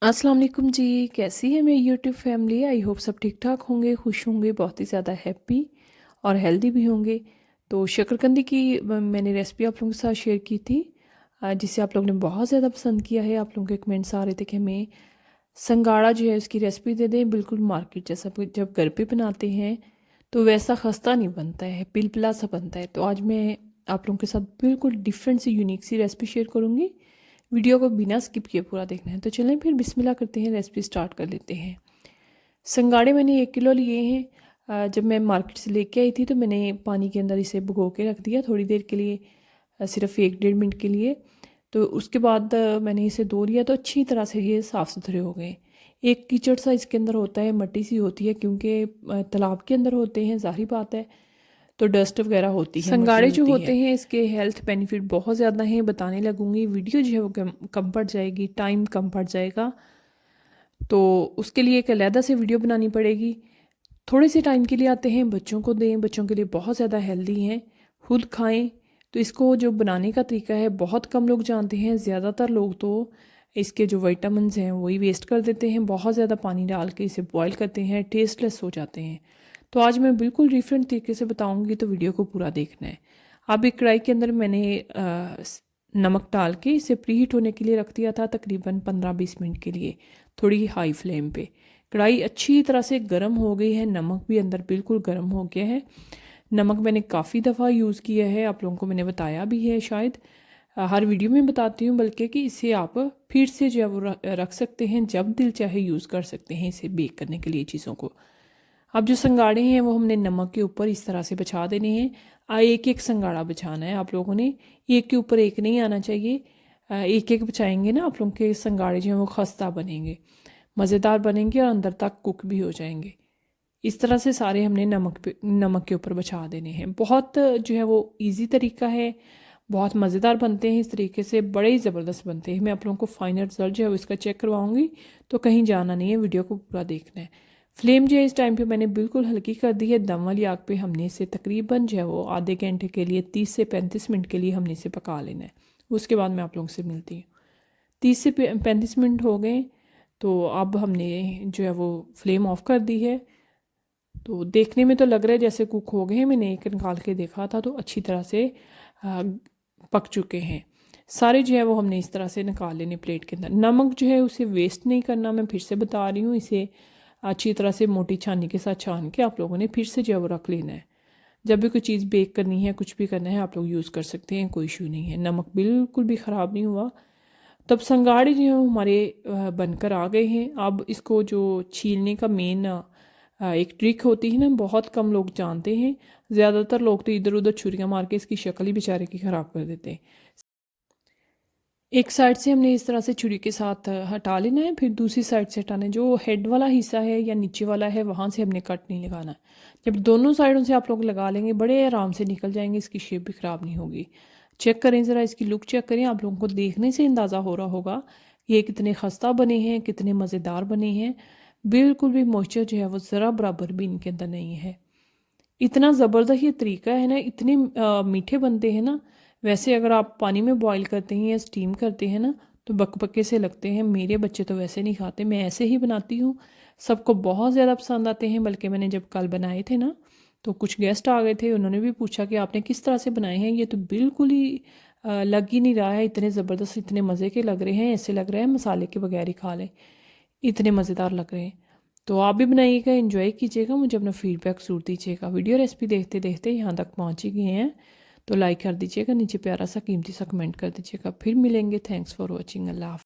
अस्सलाम वालेकुम जी। कैसी है मेरी यूट्यूब फैमिली? आई होप सब ठीक ठाक होंगे, खुश होंगे, बहुत ही ज़्यादा हैप्पी और हेल्दी भी होंगे। तो शकरकंदी की मैंने रेसिपी आप लोगों के साथ शेयर की थी, जिसे आप लोगों ने बहुत ज़्यादा पसंद किया है। आप लोगों के कमेंट्स आ रहे थे कि हमें संगाड़ा जो है उसकी रेसिपी दे दें, बिल्कुल मार्केट जैसा। जब घर पे बनाते हैं तो वैसा खस्ता नहीं बनता है, पिलपिला सा बनता है। तो आज मैं आप लोगों के साथ बिल्कुल डिफरेंट सी यूनिक सी रेसिपी शेयर करूँगी। वीडियो को बिना स्किप किए पूरा देखना है। तो चलें फिर बिस्मिल्लाह करते हैं, रेसिपी स्टार्ट कर लेते हैं। संगाड़े मैंने 1 किलो लिए हैं। जब मैं मार्केट से लेके आई थी तो मैंने पानी के अंदर इसे भिगो के रख दिया थोड़ी देर के लिए, सिर्फ 1 डेढ़ मिनट के लिए। तो उसके बाद मैंने इसे धो लिया तो अच्छी तरह से ये साफ़ सुथरे हो गए। एक कीचड़ सा इसके अंदर होता है, मट्टी सी होती है, क्योंकि तालाब के अंदर होते हैं, ज़ाहिर बात है, तो डस्ट वगैरह होती है, संगाड़े जो होते हैं इसके हेल्थ बेनिफिट बहुत ज़्यादा हैं, बताने लगूंगी। वीडियो जो है वो कम पड़ जाएगी, टाइम कम पड़ जाएगा, तो उसके लिए एक अलहदा से वीडियो बनानी पड़ेगी। थोड़े से टाइम के लिए आते हैं, बच्चों को दें, बच्चों के लिए बहुत ज़्यादा हेल्दी हैं, खुद खाएं। तो इसको जो बनाने का तरीका है बहुत कम लोग जानते हैं। ज़्यादातर लोग तो इसके जो विटामिन्स हैं वही वेस्ट कर देते हैं, बहुत ज़्यादा पानी डाल के इसे बॉईल करते हैं, टेस्टलेस हो जाते हैं। तो आज मैं बिल्कुल डिफरेंट तरीके से बताऊंगी, तो वीडियो को पूरा देखना है। अब एक कढ़ाई के अंदर मैंने नमक डाल के इसे प्रीहीट होने के लिए रख दिया था, तकरीबन 15-20 मिनट के लिए, थोड़ी हाई फ्लेम पे। कढ़ाई अच्छी तरह से गर्म हो गई है, नमक भी अंदर बिल्कुल गर्म हो गया है। नमक मैंने काफ़ी दफ़ा यूज़ किया है, आप लोगों को मैंने बताया भी है, शायद हर वीडियो में बताती हूँ, बल्कि कि इसे आप फिर से जो है वो रख सकते हैं, जब दिल चाहे यूज़ कर सकते हैं इसे बेक करने के लिए चीज़ों को। अब जो संगाड़े हैं वो हमने नमक के ऊपर इस तरह से बिछा देने हैं। एक एक संगाड़ा बिछाना है आप लोगों ने, एक के ऊपर एक नहीं आना चाहिए। एक एक बिछाएंगे ना आप लोगों के संगाड़े जो हैं वो खस्ता बनेंगे, मज़ेदार बनेंगे और अंदर तक कुक भी हो जाएंगे। इस तरह से सारे हमने नमक के ऊपर बिछा देने हैं। बहुत जो है वो इजी तरीका है, बहुत मज़ेदार बनते हैं इस तरीके से, बड़े ही ज़बरदस्त बनते हैं। मैं आप लोगों को फाइनल रिजल्ट जो है वो इसका चेक करवाऊँगी, तो कहीं जाना नहीं है, वीडियो को पूरा देखना है। फ्लेम जो है इस टाइम पे मैंने बिल्कुल हल्की कर दी है। दम वाली आग पे हमने इसे तकरीबन जो है वो आधे घंटे के लिए, 30 से 35 मिनट के लिए हमने इसे पका लेना है। उसके बाद मैं आप लोगों से मिलती हूँ। 30 से 35 मिनट हो गए, तो अब हमने जो है वो फ्लेम ऑफ कर दी है। तो देखने में तो लग रहा है जैसे कुक हो गए हैं, मैंने एक निकाल के देखा था तो अच्छी तरह से आ, पक चुके हैं सारे। जो है वो हमने इस तरह से निकाल लेने प्लेट के अंदर। नमक जो है उसे वेस्ट नहीं करना, मैं फिर से बता रही हूँ। इसे अच्छी तरह से मोटी छानी के साथ छान के आप लोगों ने फिर से जो है वो रख लेना है। जब भी कोई चीज़ बेक करनी है, कुछ भी करना है, आप लोग यूज़ कर सकते हैं, कोई इशू नहीं है। नमक बिल्कुल भी ख़राब नहीं हुआ। तब संगाड़े जो हैं हमारे बनकर आ गए हैं। अब इसको जो छीलने का मेन एक ट्रिक होती है ना, बहुत कम लोग जानते हैं। ज़्यादातर लोग तो इधर उधर छुरियाँ मार के इसकी शक्ल ही बेचारे की ख़राब कर देते हैं। एक साइड से हमने इस तरह से छुरी के साथ हटा लेना है, फिर दूसरी साइड से हटाना है। जो हेड वाला हिस्सा है या नीचे वाला है वहाँ से हमने कट नहीं लगाना। जब दोनों साइडों से आप लोग लगा लेंगे, बड़े आराम से निकल जाएंगे, इसकी शेप भी ख़राब नहीं होगी। चेक करें ज़रा, इसकी लुक चेक करें। आप लोगों को देखने से अंदाज़ा हो रहा होगा ये कितने खस्ता बने हैं, कितने मज़ेदार बने हैं। बिल्कुल भी मॉइस्चर जो है वो ज़रा बराबर भी इनके अंदर नहीं है। इतना ज़बरदस्त ये तरीका है ना, इतने मीठे बनते हैं ना। वैसे अगर आप पानी में बॉईल करते हैं या स्टीम करते हैं ना तो बकबके से लगते हैं। मेरे बच्चे तो वैसे नहीं खाते, मैं ऐसे ही बनाती हूँ, सबको बहुत ज़्यादा पसंद आते हैं। बल्कि मैंने जब कल बनाए थे ना तो कुछ गेस्ट आ गए थे, उन्होंने भी पूछा कि आपने किस तरह से बनाए हैं, ये तो बिल्कुल ही लग ही नहीं रहा है, इतने ज़बरदस्त, इतने मज़े के लग रहे हैं, ऐसे लग रहा है मसाले के बगैर ही खा लें, इतने मज़ेदार लग रहे हैं। तो आप भी बनाइएगा, एंजॉय कीजिएगा, मुझे अपना फीडबैक ज़रूर दीजिएगा। वीडियो रेसिपी देखते देखते यहाँ तक पहुँच ही गए हैं तो लाइक कर दीजिएगा, नीचे प्यारा सा कीमती सा कमेंट कर दीजिएगा। फिर मिलेंगे। Thanks for watching. अल्लाह हाफ़िज़।